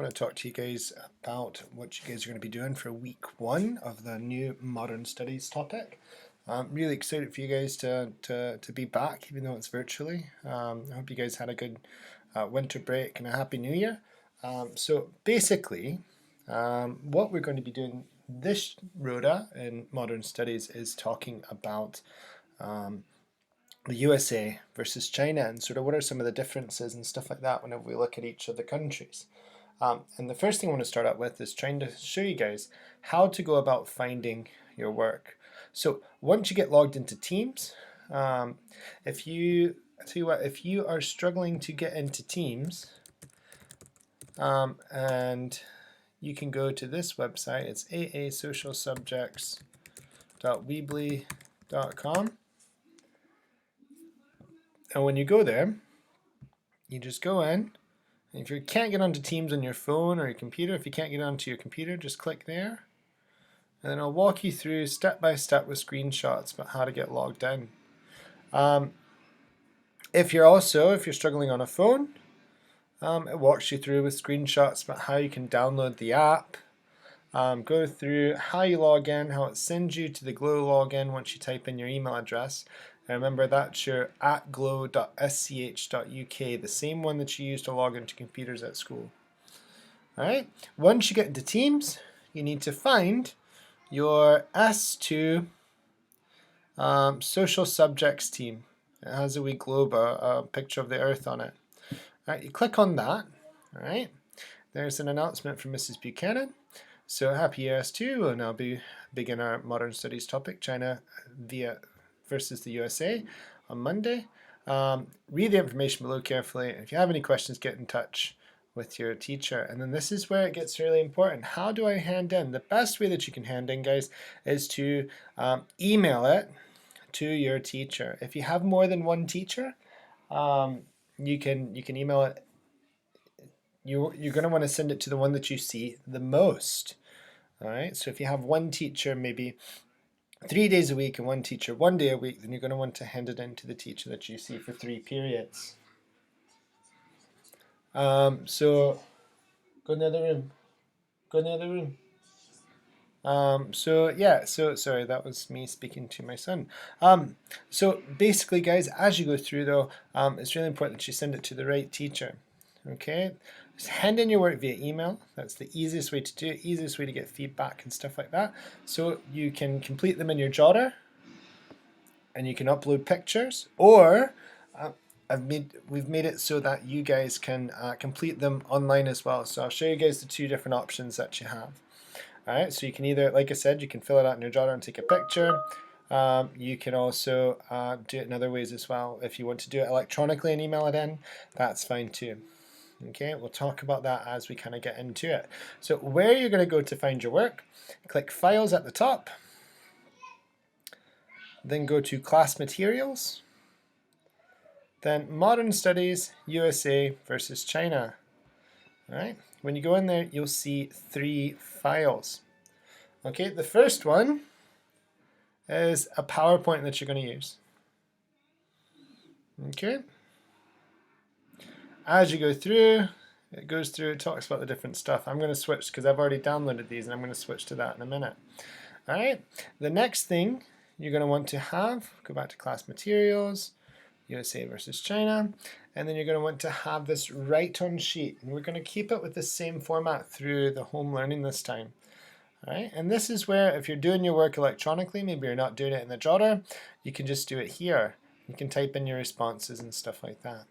I want to talk to you guys about what you guys are going to be doing for week 1 of the new Modern Studies topic. I'm really excited for you guys to be back, even though it's virtually. I hope you guys had a good winter break and a happy new year. So basically, what we're going to be doing this Rhoda in Modern Studies is talking about the USA versus China and sort of what are some of the differences and stuff like that whenever we look at each of the countries. And the first thing I want to start out with is trying to show you guys how to go about finding your work. So once you get logged into Teams, I tell you what, if you are struggling to get into Teams, and you can go to this website, it's aasocialsubjects.weebly.com. And when you go there, you just go in. If you can't get onto Teams on your phone or your computer, if you can't get onto your computer, just click there. And then I'll walk you through step by step with screenshots about how to get logged in. If you're struggling on a phone, it walks you through with screenshots about how you can download the app, go through how you log in, how it sends you to the Glow login once you type in your email address. And remember, that's your @glow.sch.uk, the same one that you use to log into computers at school. Alright, once you get into Teams, you need to find your S2 social subjects team. It has a wee globe, a picture of the Earth on it. Alright, you click on that. Alright, there's an announcement from Mrs. Buchanan. So happy S2 will now begin our Modern Studies topic, China versus the USA on Monday. Read the information below carefully. If you have any questions, get in touch with your teacher. And then this is where it gets really important. How do I hand in? The best way that you can hand in, guys, is to email it to your teacher. If you have more than one teacher, you can email it. You're going to want to send it to the one that you see the most. All right. So if you have one teacher, maybe 3 days a week, and one teacher 1 day a week, then you're going to want to hand it in to the teacher that you see for 3 periods. So go in the other room. Go in the other room. So sorry, that was me speaking to my son. So basically, guys, as you go through though, it's really important that you send it to the right teacher. Okay, just hand in your work via email. That's the easiest way to do it, easiest way to get feedback and stuff like that. So you can complete them in your Jotter, and you can upload pictures, or we've made it so that you guys can complete them online as well. So I'll show you guys the 2 different options that you have. Alright, so you can either, like I said, you can fill it out in your Jotter and take a picture. You can also do it in other ways as well. If you want to do it electronically and email it in, that's fine too. Okay, we'll talk about that as we kind of get into it. So where you're going to go to find your work, click Files at the top, then go to Class Materials, then Modern Studies, USA versus China. Alright, when you go in there, you'll see 3 files. Okay, the first one is a PowerPoint that you're going to use. Okay. As you go through, it talks about the different stuff. I'm going to switch because I've already downloaded these, and I'm going to switch to that in a minute. Alright, the next thing you're going to want to have, go back to Class Materials, USA versus China, and then you're going to want to have this write-on sheet, and we're going to keep it with the same format through the home learning this time. All right, and this is where if you're doing your work electronically, maybe you're not doing it in the Jotter, you can just do it here. You can type in your responses and stuff like that.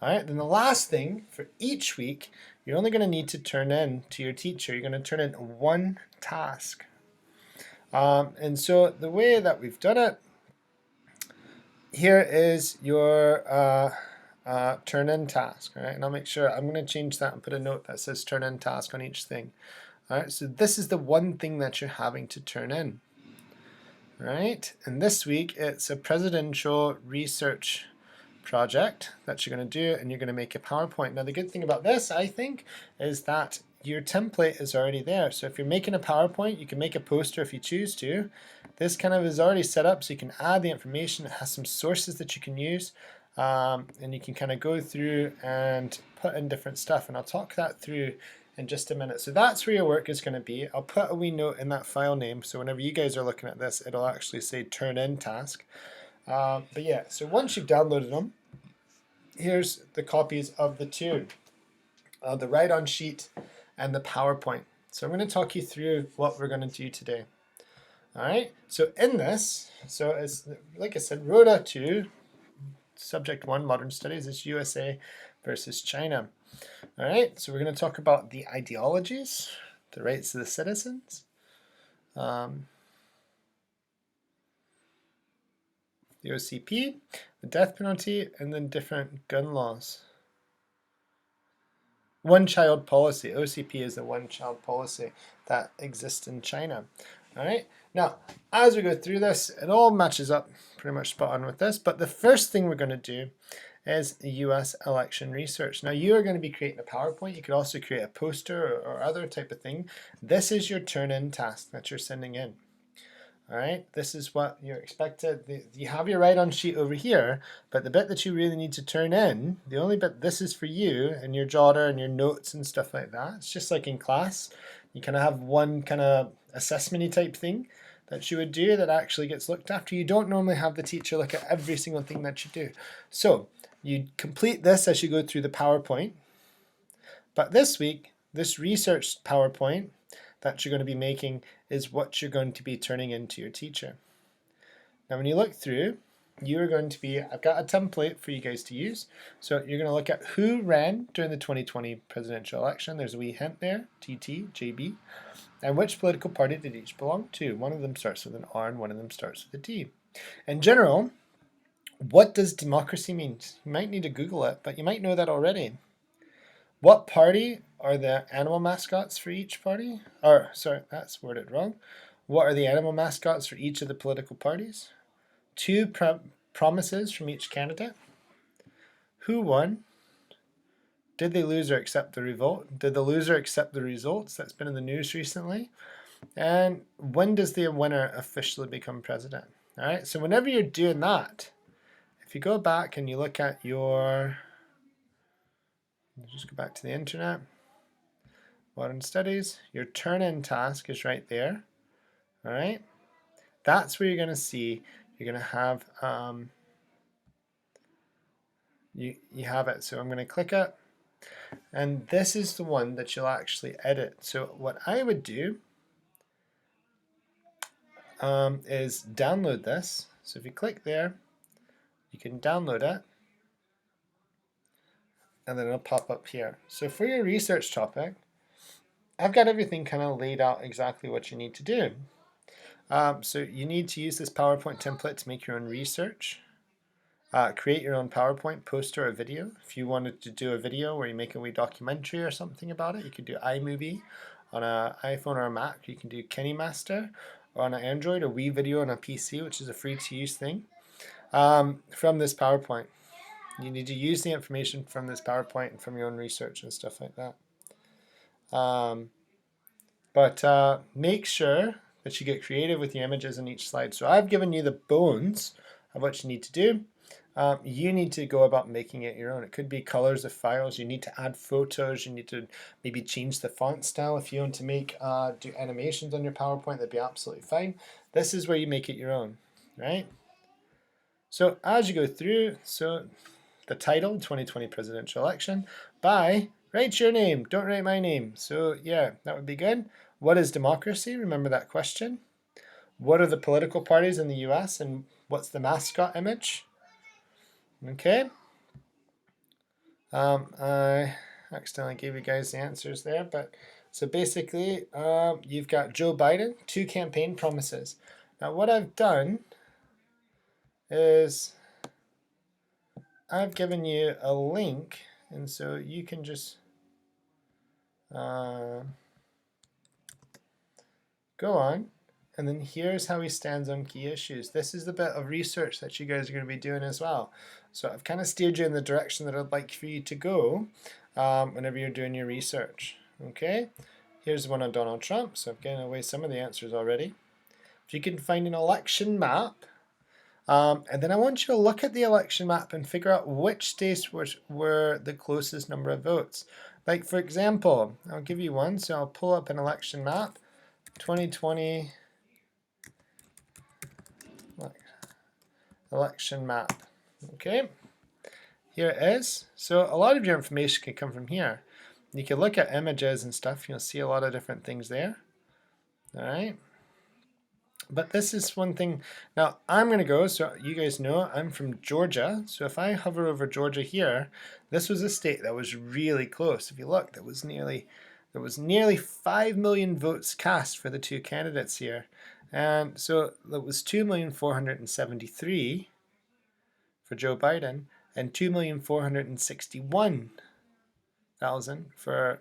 All right, then the last thing for each week, you're only going to need to turn in to your teacher. You're going to turn in 1 task. And so the way that we've done it, here is your turn in task. All right, and I'll make sure, I'm going to change that and put a note that says turn in task on each thing. All right, so this is the one thing that you're having to turn in. All right, and this week it's a presidential research project that you're going to do, and you're going to make a PowerPoint. Now the good thing about this, I think, is that your template is already there. So if you're making a PowerPoint, you can make a poster if you choose to. This kind of is already set up, so you can add the information. It has some sources that you can use, and you can kind of go through and put in different stuff, and I'll talk that through in just a minute. So that's where your work is going to be. I'll put a wee note in that file name, so whenever you guys are looking at this, it'll actually say turn in task. But yeah, so once you've downloaded them, here's the copies of the two, the write-on sheet and the PowerPoint. So I'm going to talk you through what we're going to do today. All right, so in this, so it's like I said, Rhoda 2, subject 1, Modern Studies, is USA versus China. All right, so we're going to talk about the ideologies, the rights of the citizens, the OCP, the death penalty, and then different gun laws. One-child policy. OCP is the one-child policy that exists in China. All right. Now, as we go through this, it all matches up pretty much spot on with this. But the first thing we're going to do is US election research. Now, you are going to be creating a PowerPoint. You could also create a poster or other type of thing. This is your turn-in task that you're sending in. All right, this is what you're expected. You have your write-on sheet over here, but the bit that you really need to turn in, the only bit, this is for you and your jotter and your notes and stuff like that. It's just like in class. You kind of have one kind of assessment-y type thing that you would do that actually gets looked after. You don't normally have the teacher look at every single thing that you do. So you complete this as you go through the PowerPoint. But this week, this research PowerPoint that you're going to be making is what you're going to be turning into your teacher. Now when you look through, you're going to be, I've got a template for you guys to use. So you're going to look at who ran during the 2020 presidential election. There's a wee hint there, TT, JB. And which political party did each belong to? One of them starts with an R and one of them starts with a D. In general, what does democracy mean? You might need to Google it, but you might know that already. What party are the animal mascots for each party? Or, sorry, that's worded wrong. What are the animal mascots for each of the political parties? Two promises from each candidate. Who won? Did the loser accept the revolt? Did the loser accept the results? That's been in the news recently. And when does the winner officially become president? All right, so whenever you're doing that, if you go back and you look at your, just go back to the internet, Modern Studies, your turn-in task is right there. All right, that's where you're going to see, you're going to have, you have it. So I'm going to click it. And this is the one that you'll actually edit. So what I would do is download this. So if you click there, you can download it. And then it'll pop up here. So for your research topic, I've got everything kind of laid out exactly what you need to do. So you need to use this PowerPoint template to make your own research. Create your own PowerPoint, poster, or video. If you wanted to do a video where you make a wee documentary or something about it, you could do iMovie on an iPhone or a Mac. You can do KineMaster, or on an Android, or WeVideo on a PC, which is a free-to-use thing, from this PowerPoint. You need to use the information from this PowerPoint and from your own research and stuff like that. But make sure that you get creative with the images in each slide. So I've given you the bones of what you need to do. You need to go about making it your own. It could be colors of files. You need to add photos. You need to maybe change the font style. If you want to make do animations on your PowerPoint, that'd be absolutely fine. This is where you make it your own, right? So as you go through, so the title, 2020 presidential election, write your name, don't write my name. So yeah, that would be good. What is democracy? Remember that question. What are the political parties in the US and what's the mascot image? Okay. I accidentally gave you guys the answers there, but so basically you've got Joe Biden, 2 campaign promises. Now what I've done is I've given you a link, and so you can just go on, and then here's how he stands on key issues. This is the bit of research that you guys are going to be doing as well. So I've kind of steered you in the direction that I'd like for you to go whenever you're doing your research. Okay, here's one on Donald Trump. So I've given away some of the answers already. If you can find an election map, and then I want you to look at the election map and figure out which states were the closest number of votes. Like for example, I'll give you one. So I'll pull up an election map, 2020 election map. Okay, here it is. So a lot of your information can come from here. You can look at images and stuff. You'll see a lot of different things there. All right. But this is one thing. Now I'm going to go, so you guys know I'm from Georgia. So if I hover over Georgia here, this was a state that was really close. If you look, there was nearly 5 million votes cast for the two candidates here. And so that was 2,473,000 for Joe Biden and 2,461,000 for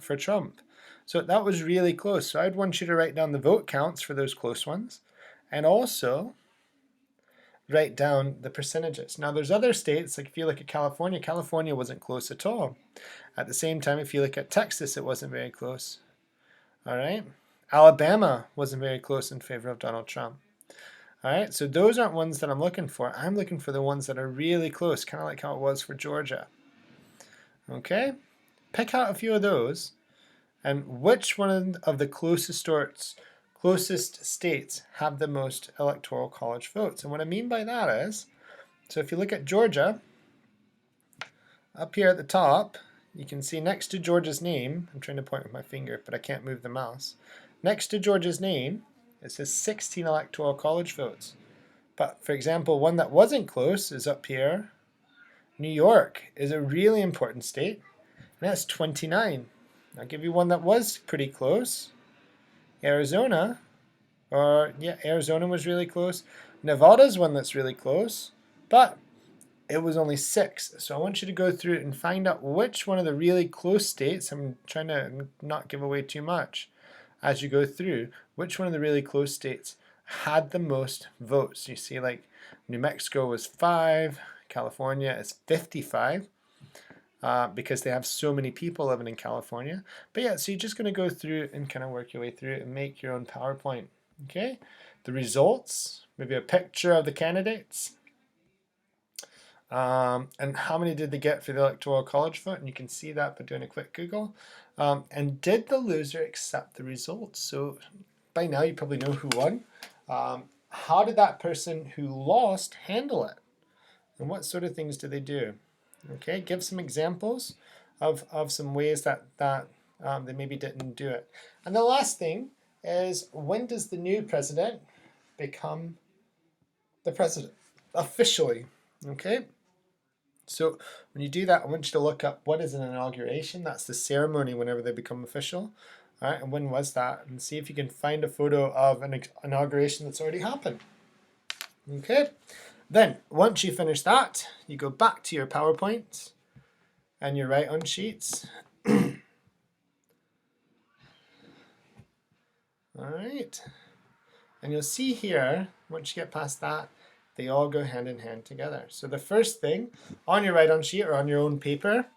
for Trump. So that was really close. So I'd want you to write down the vote counts for those close ones and also write down the percentages. Now there's other states, like if you look at California, California wasn't close at all. At the same time, if you look at Texas, it wasn't very close. All right. Alabama wasn't very close in favor of Donald Trump. All right, so those aren't ones that I'm looking for. I'm looking for the ones that are really close, kind of like how it was for Georgia. Okay, pick out a few of those, and which one of the closest states have the most electoral college votes. And what I mean by that is, so if you look at Georgia, up here at the top, you can see next to Georgia's name, I'm trying to point with my finger, but I can't move the mouse. Next to Georgia's name, it says 16 electoral college votes. But for example, one that wasn't close is up here. New York is a really important state, and that's 29. I'll give you one that was pretty close. Arizona, Arizona was really close. Nevada's one that's really close, but it was only 6. So I want you to go through and find out which one of the really close states, I'm trying to not give away too much as you go through, which one of the really close states had the most votes. You see, like New Mexico was 5, California is 55, because they have so many people living in California. But yeah, so you're just going to go through and kind of work your way through it and make your own PowerPoint. Okay, the results, maybe a picture of the candidates, and how many did they get for the Electoral College vote, and you can see that by doing a quick Google. And did the loser accept the results? So by now you probably know who won. How did that person who lost handle it? And what sort of things did they do? Okay, give some examples of some ways that they maybe didn't do it. And the last thing is, when does the new president become the president officially? Okay, so when you do that, I want you to look up what is an inauguration. That's the ceremony whenever they become official. All right, and when was that? And see if you can find a photo of an inauguration that's already happened. Okay, then once you finish that, you go back to your PowerPoint and your write-on sheets. All right, and you'll see here, once you get past that, they all go hand in hand together. So the first thing, on your write-on sheet or on your own paper,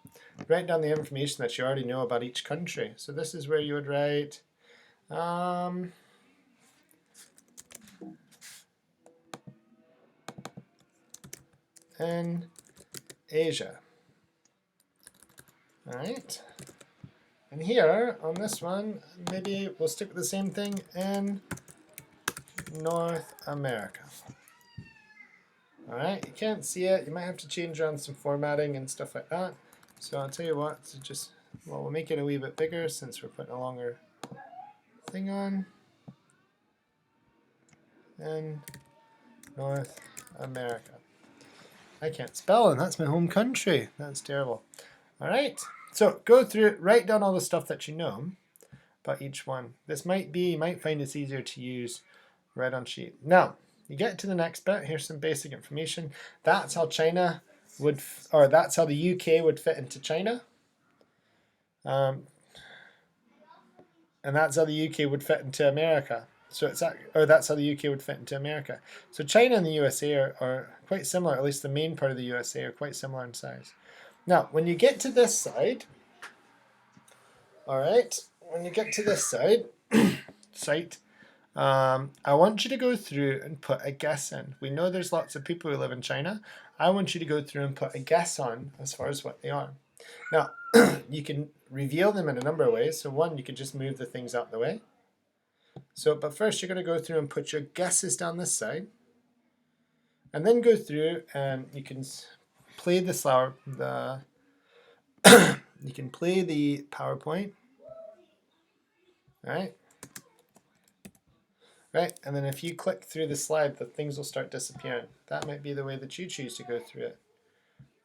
write down the information that you already know about each country. So this is where you would write in Asia. All right. And here on this one, maybe we'll stick with the same thing in North America. All right, you can't see it. You might have to change around some formatting and stuff like that. So I'll tell you what, we'll make it a wee bit bigger since we're putting a longer thing on. And North America. I can't spell, and that's my home country. That's terrible. All right, so go through it, write down all the stuff that you know about each one. This you might find it's easier to use write-on sheet. Now, you get to the next bit. Here's some basic information. That's how China would, or that's how the UK would fit into China. And that's how the UK would fit into America. So that's how the UK would fit into America. So China and the USA are quite similar, at least the main part of the USA are quite similar in size. Now, when you get to this side, all right, when you get to this side, I want you to go through and put a guess in. We know there's lots of people who live in China. I want you to go through and put a guess on as far as what they are. Now, you can reveal them in a number of ways. So one, you could just move the things out the way. So, but first you're going to go through and put your guesses down this side. And then go through and you can play the you can play the PowerPoint. Right? Right, and then if you click through the slide, the things will start disappearing. That might be the way that you choose to go through it.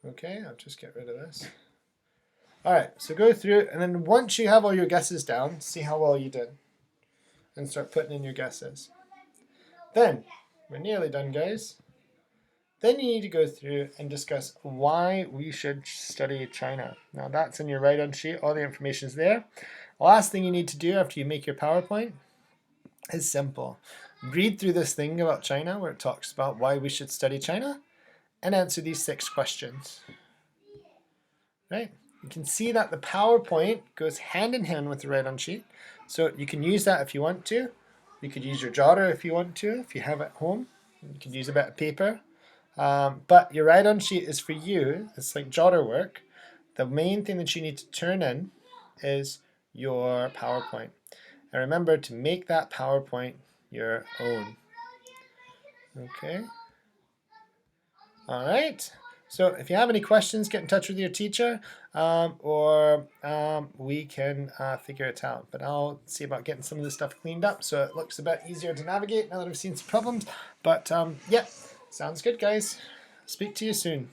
Okay, I'll just get rid of this. All right, so go through, and then once you have all your guesses down, see how well you did, and start putting in your guesses. Then, we're nearly done, guys. Then you need to go through and discuss why we should study China. Now that's in your write-on sheet, all the information is there. The last thing you need to do after you make your PowerPoint is simple. Read through this thing about China where it talks about why we should study China and answer these 6 questions. Right? You can see that the PowerPoint goes hand in hand with the write-on sheet. So you can use that if you want to. You could use your jotter if you want to, if you have it at home. You can use a bit of paper. But your write-on sheet is for you. It's like jotter work. The main thing that you need to turn in is your PowerPoint. And remember to make that PowerPoint your own. Okay. All right. So if you have any questions, get in touch with your teacher, or we can figure it out. But I'll see about getting some of this stuff cleaned up so it looks a bit easier to navigate now that I've seen some problems. But yeah, sounds good, guys. Speak to you soon.